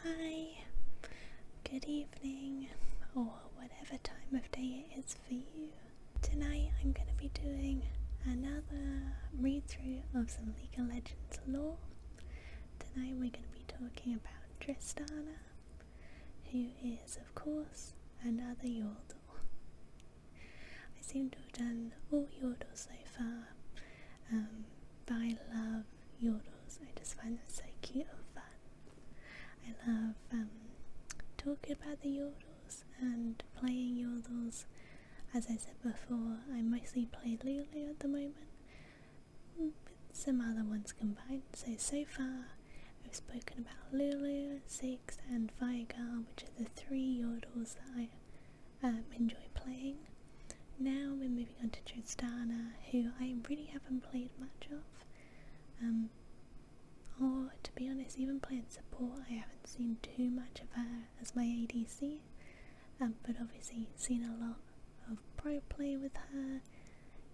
Hi, good evening, or whatever time of day it is for you. Tonight I'm going to be doing another read through of some League of Legends lore. Tonight we're going to be talking about Tristana, who is of course another Yordle. I seem to have done all Yordles so far, but I love Yordles. I just find them so cute and fun. I love talking about the Yordles and playing Yordles. As I said before, I mostly play Lulu at the moment, with some other ones combined. So far I've spoken about Lulu, Six and Fireguard, which are the three Yordles that I enjoy playing. Now we're moving on to Tristana, who I really haven't played much of. Or to be honest, even playing support, I haven't seen too much of her as my ADC, but obviously seen a lot of pro play with her.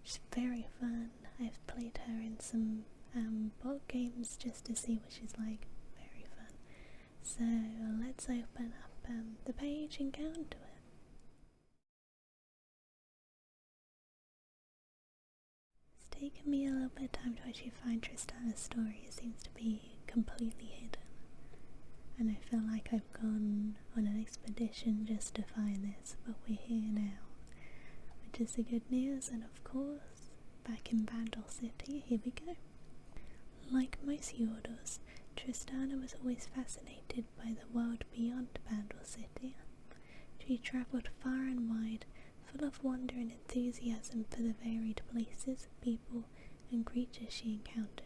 She's very fun. I've played her in some bot games just to see what she's like. Very fun. So let's open up the page and go into it. It's taken me a little bit of time to actually find Tristana's story. It seems to be completely hidden, and I feel like I've gone on an expedition just to find this, but we're here now, which is the good news. And of course, back in Bandle City, here we go. Like most Yordles, Tristana was always fascinated by the world beyond Bandle City. She travelled far and wide, full of wonder and enthusiasm for the varied places, people and creatures she encountered.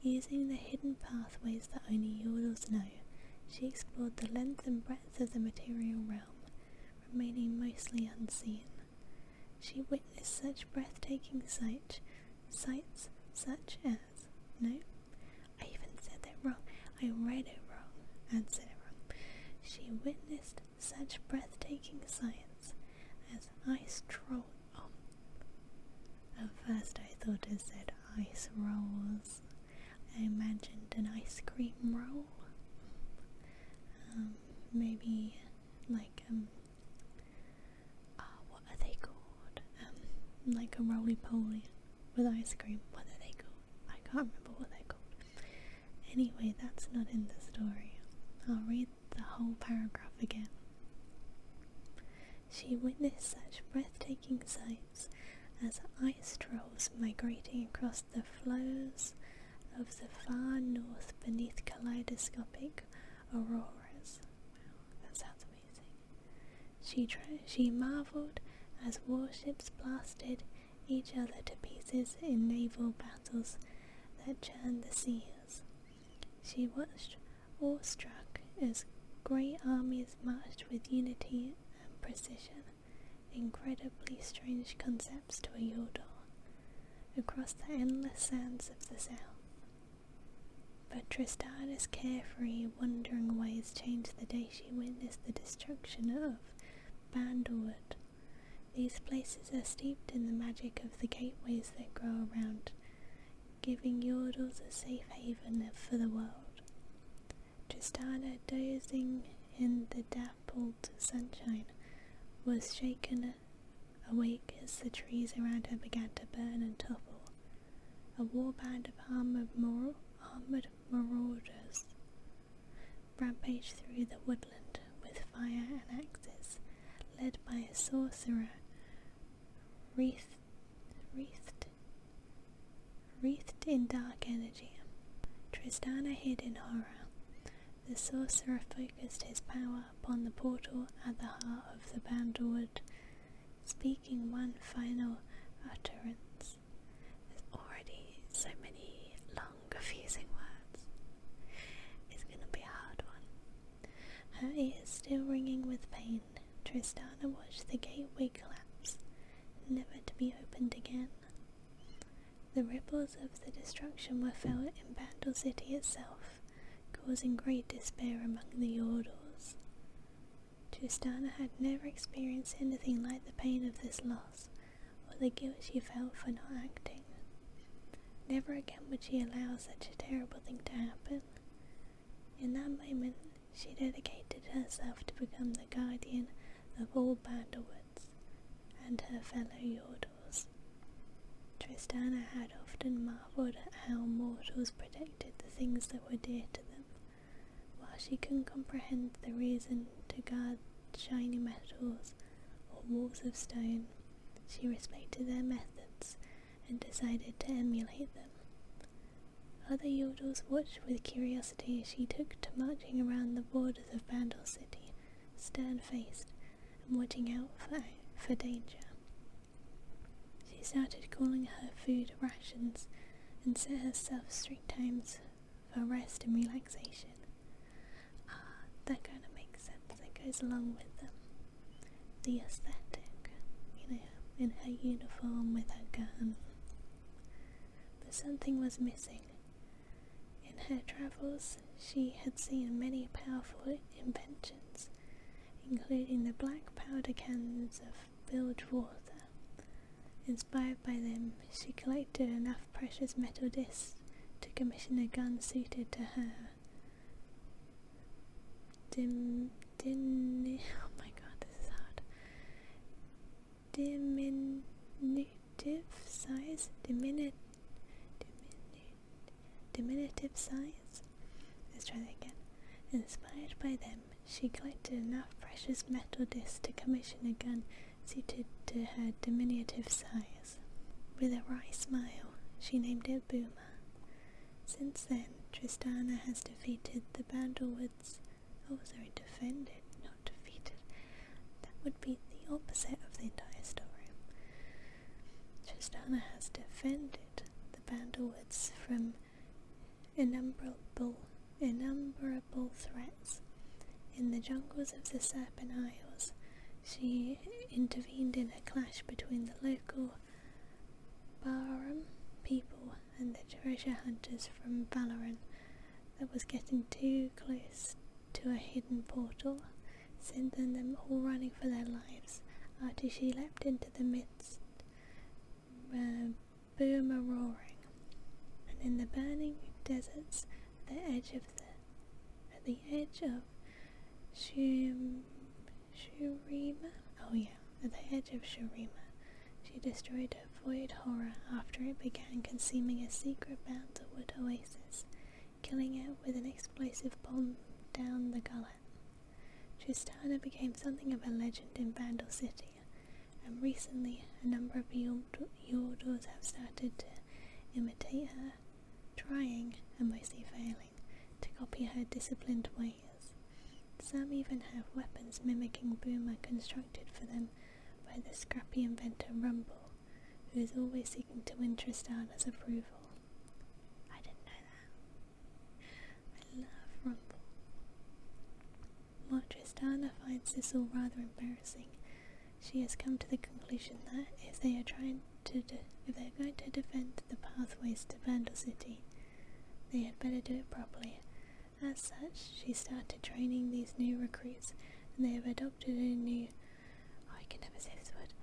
Using the hidden pathways that only Yordles know, she explored the length and breadth of the material realm, remaining mostly unseen. She witnessed such breathtaking sights such as... No, I even said that wrong. I read it wrong and said it wrong. She witnessed such breathtaking sights as ice trolls. Oh. At first I thought it said ice rolls. I imagined an ice cream roll. Maybe like what are they called? Like a roly-poly with ice cream. What are they called? I can't remember what they're called. Anyway, that's not in the story. I'll read the whole paragraph again. She witnessed such breathtaking sights as ice trolls migrating across the flows of the far north beneath kaleidoscopic auroras. Wow, that sounds amazing. She marvelled as warships blasted each other to pieces in naval battles that churned the seas. She watched awestruck as great armies marched with unity and precision, incredibly strange concepts to a Yordle, across the endless sands of the south. But Tristana's carefree, wandering ways changed the day she witnessed the destruction of Bandlewood. These places are steeped in the magic of the gateways that grow around, giving Yordles a safe haven for the world. Tristana, dozing in the dappled sunshine, was shaken awake as the trees around her began to burn and topple. A warband of armoured marauders rampaged through the woodland with fire and axes, led by a sorcerer wreathed in dark energy. Tristana hid in horror. The sorcerer focused his power upon the portal at the heart of the Bandlewood, speaking one final utterance. There's already so many long, confusing words. It's gonna be a hard one. Her ears still ringing with pain, Tristana watched the gateway collapse, never to be opened again. The ripples of the destruction were felt in Bandle City itself, causing great despair among the Yordles. Tristana had never experienced anything like the pain of this loss, or the guilt she felt for not acting. Never again would she allow such a terrible thing to happen. In that moment, she dedicated herself to become the guardian of all Bandlewoods and her fellow Yordles. Tristana had often marvelled at how mortals protected the things that were dear to them. While she couldn't comprehend the reason to guard shiny metals or walls of stone, she respected their methods and decided to emulate them. Other Yordles watched with curiosity as she took to marching around the borders of Bandle City, stern-faced and watching out for danger. She started calling her food rations and set herself strict times for rest and relaxation. That kind of makes sense. That goes along with the aesthetic, in her uniform with her gun. But something was missing. In her travels, she had seen many powerful inventions, including the black powder cannons of bilge water. Inspired by them, she collected enough precious metal discs to commission a gun suited to her diminutive size. Let's try that again. Inspired by them, she collected enough precious metal discs to commission a gun suited to her diminutive size. With a wry smile, she named it Boomer. Since then, Tristana has defeated the Bandlewoods. Defended, not defeated. That would be the opposite of the entire story. Tristana has defended the Bandlewoods from innumerable threats. In the jungles of the Serpent Isles, she intervened in a clash between the local Barum people and the treasure hunters from Valoran that was getting too close to a hidden portal, sending them all running for their lives after she leapt into the midst, Boomer roaring. And in the burning deserts at the edge of Shurima, she destroyed a void horror after it began consuming a secret Bandlewood oasis, killing it with an explosive bomb down the gullet. Tristana became something of a legend in Bandle City, and recently a number of Yordles have started to imitate her, trying, and mostly failing, to copy her disciplined ways. Some even have weapons mimicking Boomer constructed for them by the scrappy inventor Rumble, who is always seeking to win Tristana's approval. I didn't know that. I love Rumble. While Tristana finds this all rather embarrassing, she has come to the conclusion that if they are going to defend the pathways to Bandle City, they had better do it properly. As such, she started training these new recruits, and they have adopted a new, I can never say this word,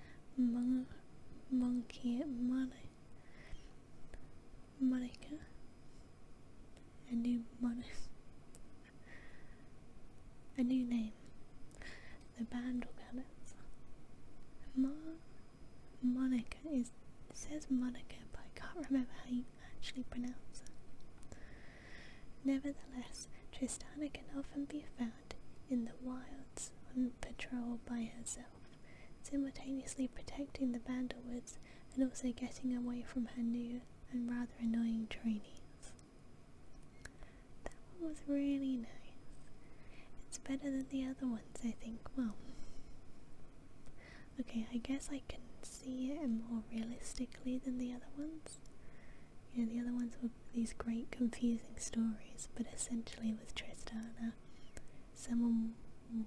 a new name, the Bandle Gunners. Monica says Monica, but I can't remember how you actually pronounce it. Nevertheless, Tristana can often be found in the wilds on patrol by herself, simultaneously protecting the Bandlewoods and also getting away from her new and rather annoying trainees. That one was really nice. It's better than the other ones, I think. Well, okay, I guess I can see it more realistically than the other ones. The other ones were these great confusing stories, but essentially with Tristana, someone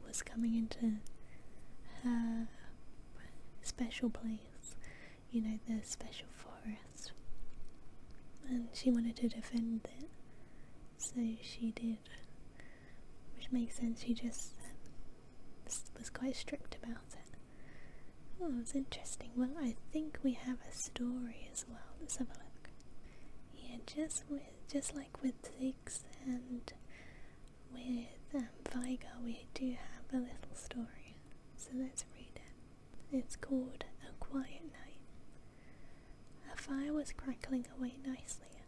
was coming into her special place, the special forest, and she wanted to defend it, so she did, which makes sense. She just was quite strict about it. Oh, it was interesting. Well, I think we have a story as well. Let's have a look. Yeah, just like with Ziggs and with Tiger, we do have a little story, so let's read it. It's called A Quiet Night. A fire was crackling away nicely,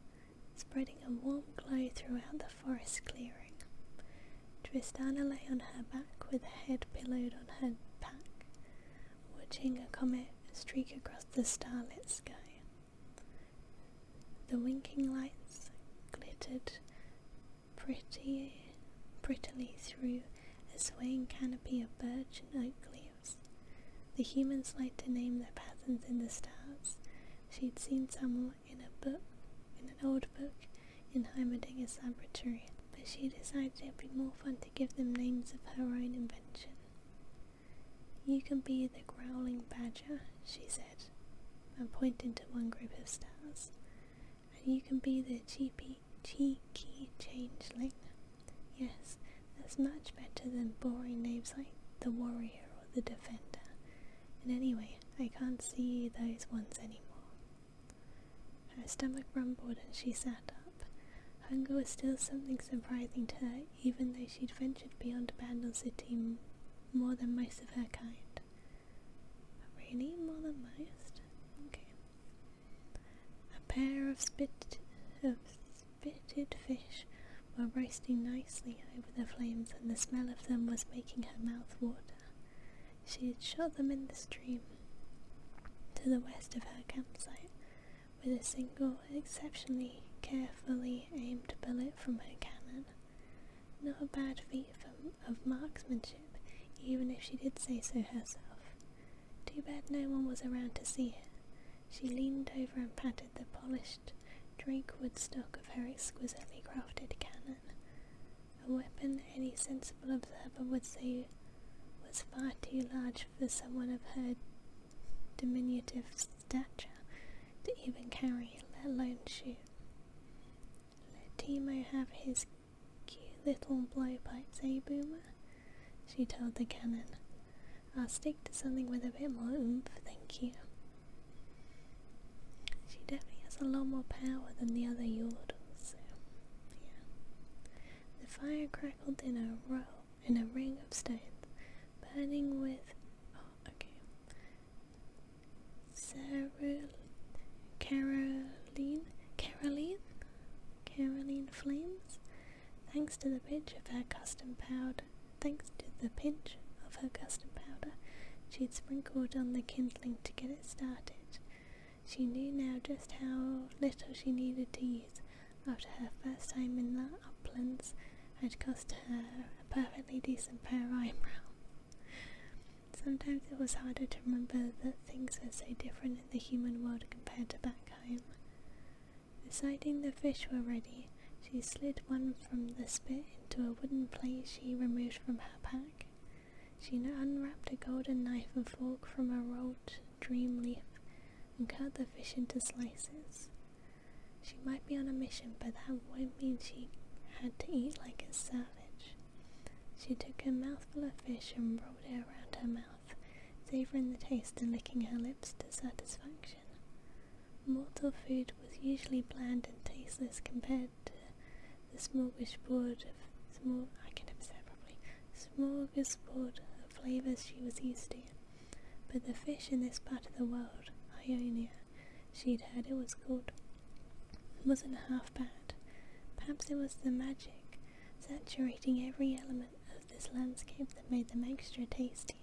spreading a warm glow throughout the forest clearing. Tristana lay on her back with her head pillowed on her pack, watching a comet streak across the starlit sky. The winking lights glittered prettily through a swaying canopy of birch and oak leaves. The humans liked to name their patterns in the stars. She'd seen some in an old book in Heimerdinger's laboratory, but she decided it'd be more fun to give them names of her own invention. You can be the growling badger, she said, and pointed to one group of stars. And you can be the cheeky changeling. Yes, that's much better than boring names like the warrior or the defender. And anyway, I can't see those ones anymore. Her stomach rumbled and she sat up. Hunger was still something surprising to her, even though she'd ventured beyond Bandle City more than most of her kind. Really? More than most? Okay. A pair of spitted fish were roasting nicely over the flames, and the smell of them was making her mouth water. She had shot them in the stream to the west of her campsite with a single, exceptionally carefully aimed bullet from her cannon. Not a bad feat of marksmanship, even if she did say so herself. Too bad no one was around to see it. She leaned over and patted the polished drakewood stock of her exquisitely crafted cannon, a weapon any sensible observer would say was far too large for someone of her diminutive stature to even carry, let alone shoot. Let Timo have his cute little blowpipes, eh, Boomer? She told the cannon. I'll stick to something with a bit more oomph, thank you. She definitely has a lot more power than the other yordles, so yeah. The fire crackled in a ring of stones, burning with Caroline flames, thanks to the pinch of her custom powder. She'd sprinkled on the kindling to get it started. She knew now just how little she needed to use after her first time in the uplands had cost her a perfectly decent pair of eyebrows. Sometimes it was harder to remember that things were so different in the human world compared to back home. Deciding the fish were ready, she slid one from the spit into a wooden plate she removed from her pack. She unwrapped a golden knife and fork from a rolled dream leaf and cut the fish into slices. She might be on a mission, but that won't mean she had to eat like a savage. She took a mouthful of fish and rolled it around her mouth, savouring the taste and licking her lips to satisfaction. Mortal food was usually bland and tasteless compared to the smorgasbord of flavours she was used to. But the fish in this part of the world, Ionia, she'd heard it was called, wasn't half bad. Perhaps it was the magic saturating every element of this landscape that made them extra tasty.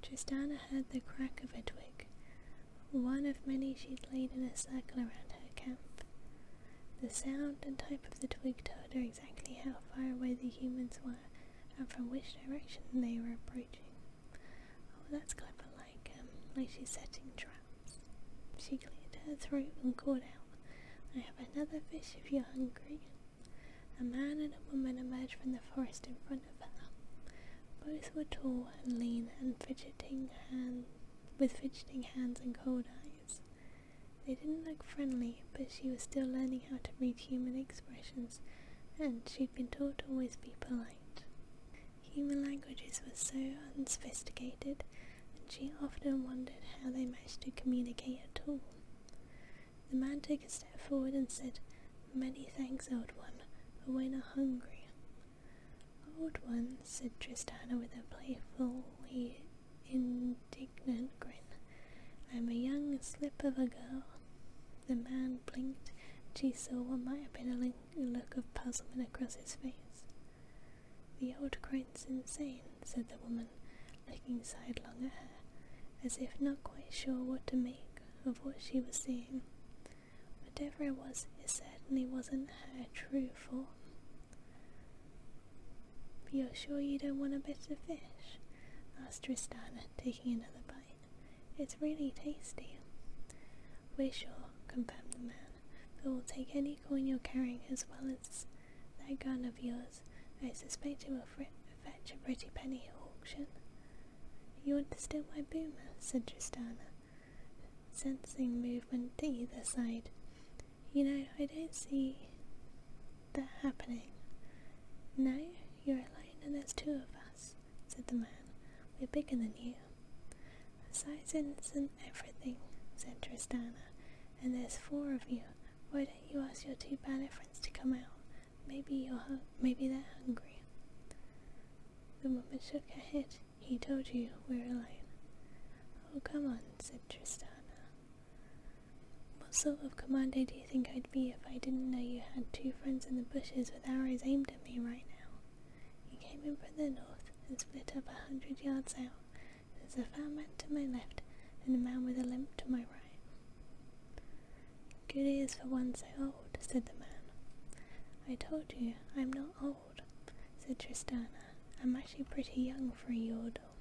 Tristana heard the crack of a twig, one of many she'd laid in a circle around her camp. The sound and type of the twig told her exactly how far away the humans were and from which direction they were approaching. Oh, that's clever, like she's setting traps. She cleared her throat and called out, I have another fish if you're hungry. A man and a woman emerged from the forest in front of her. Both were tall and lean and with fidgeting hands and cold eyes. They didn't look friendly, but she was still learning how to read human expressions, and she'd been taught to always be polite. Human languages were so unsophisticated, and she often wondered how they managed to communicate at all. The man took a step forward and said, Many thanks, Old One, but we're not hungry. Old One, one, said Tristana with a playfully indignant grin. I'm a young slip of a girl. The man blinked, and she saw what might have been a look of puzzlement across his face. The old crone's insane, said the woman, looking sidelong at her, as if not quite sure what to make of what she was seeing. Whatever it was, it certainly wasn't her true form. You're sure you don't want a bit of fish? Asked Tristana, taking another bite. It's really tasty. We're sure, confirmed the man, but we'll take any coin you're carrying as well as that gun of yours. I suspect it will fetch a pretty penny at auction. You want to steal my boomer? Said Tristana, sensing movement to either side. You know, I don't see that happening. No, you're alone and there's two of us, said the man. We're bigger than you. Size isn't everything, said Tristana, and there's 4 of you. Why don't you ask your 2 ballet friends to come out? Maybe they're hungry. The woman shook her head. He told you we're alone. Oh, come on, said Tristana. What sort of commander do you think I'd be if I didn't know you had 2 friends in the bushes with arrows aimed at me right now? You came in from the north and split up 100 yards out. There's a fat man to my left and a man with a limp to my right. Good ears for one so old, said the man. I told you, I'm not old, said Tristana. I'm actually pretty young for a yordle.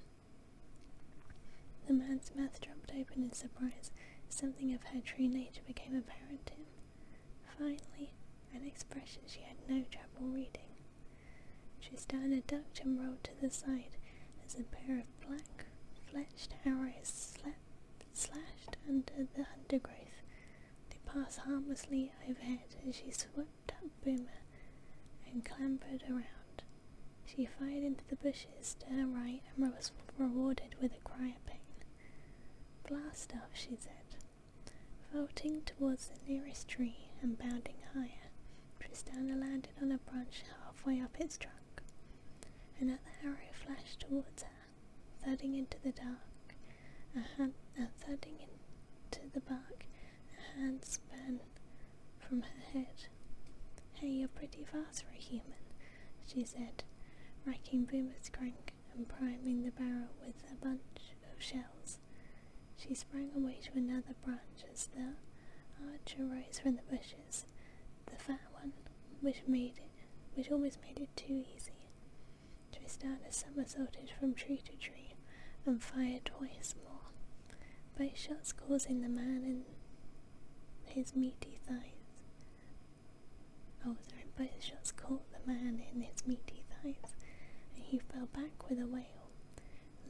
The man's mouth dropped open in surprise. Something of her true nature became apparent to him. Finally, an expression she had no trouble reading. Tristana ducked and rolled to the side as a pair of black, fletched arrows slashed under the undergrowth. They passed harmlessly overhead as she swept up Boomer and clambered around. She fired into the bushes to her right and was rewarded with a cry of pain. Blast off, she said. Vaulting towards the nearest tree and bounding higher, Tristana landed on a branch halfway up its trunk. Another arrow flashed towards her, thudding into the dark, thudding into the bark. A hand span from her head. Hey, you're pretty fast for a human, she said, racking Boomer's crank and priming the barrel with a bunch of shells. She sprang away to another branch as the archer rose from the bushes, the fat one, which almost made it too easy. Tristana somersaulted from tree to tree and fired twice more, both shots causing the man in his meaty thighs. Both shots caught the man in his meaty thighs, and he fell back with a wail,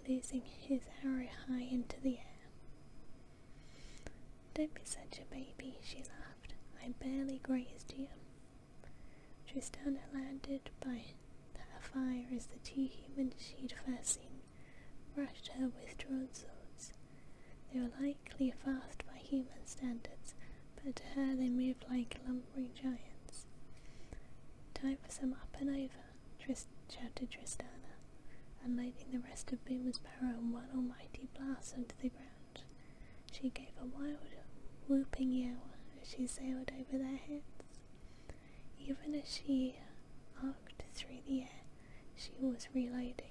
losing his arrow high into the air. Don't be such a baby, she laughed. I barely grazed you. Tristana landed by her fire as the 2 humans she'd first seen brushed her with drawn swords. They were likely fast by human standards, but to her they moved like lumbering giants. Time for some up and over, shouted Tristana, unloading the rest of Boomer's barrel in one almighty blast onto the ground. She gave a wild, whooping yell as she sailed over their heads. Even as she arced through the air, she was reloading.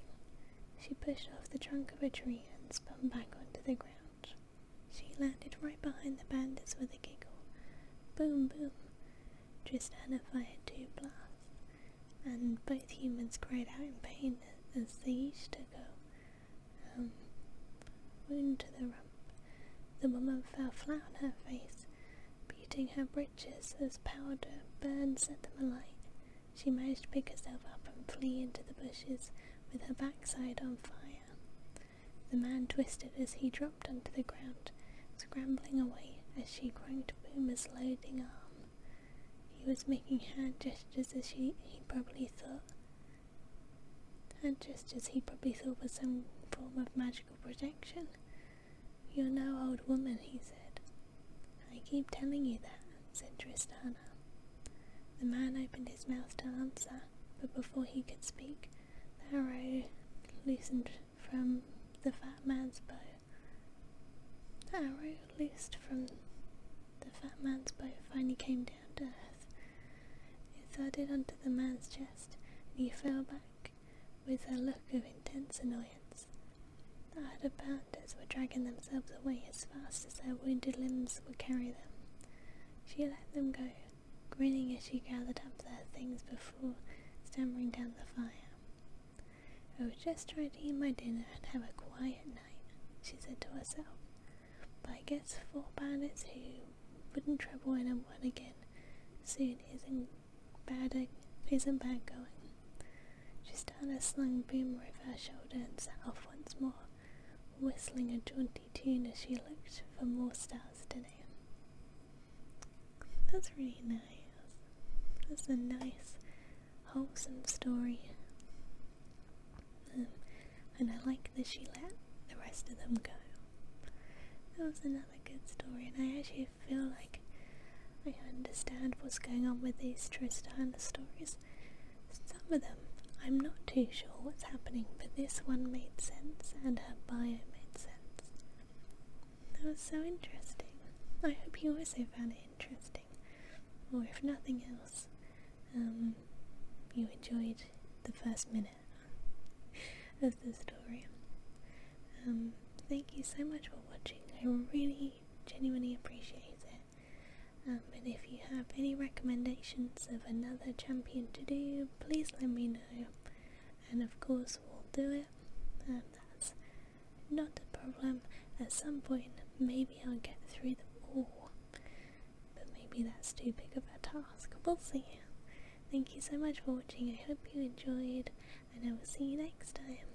She pushed off the trunk of a tree and spun back onto the ground. She landed right behind the bandits with a giggle. Boom, boom. Tristana fired 2 blasts, and both humans cried out in pain as they each took a wound to the rump. The woman fell flat on her face, beating her breeches as powder burn set them alight. She managed to pick herself up and flee into the bushes with her backside on fire. The man twisted as he dropped onto the ground, scrambling away as she cranked Boomer's loading arm. He was making hand gestures as he probably thought was some form of magical protection. You're no old woman, he said. I keep telling you that, said Tristana. The man opened his mouth to answer, but before he could speak, the loosened from the fat man's bow. The arrow loosed from the fat man's bow finally came down to earth. It thudded onto the man's chest, and he fell back with a look of intense annoyance. The other bandits were dragging themselves away as fast as their wounded limbs would carry them. She let them go, grinning as she gathered up their things before stammering down the fire. "I was just trying to eat my dinner and have a quiet night," she said to herself. "But I guess 4 bandits who wouldn't trouble anyone again soon isn't bad going." Tristana slung Boom over her shoulder and set off once more, whistling a jaunty tune as she looked for more stars to name. That's really nice. That's a nice, wholesome story. And I like that she let the rest of them go. That was another good story, and I actually feel like I understand what's going on with these Tristana stories. Some of them, I'm not too sure what's happening, but this one made sense, and her bio made sense. That was so interesting. I hope you also found it interesting, or if nothing else, you enjoyed the first minute of the story. Thank you so much for watching. I really genuinely appreciate it. And if you have any recommendations of another champion to do, please let me know, and of course we'll do it. And that's not a problem. At some point maybe I'll get through them all, but maybe that's too big of a task. We'll see. Thank you so much for watching. I hope you enjoyed, and I will see you next time.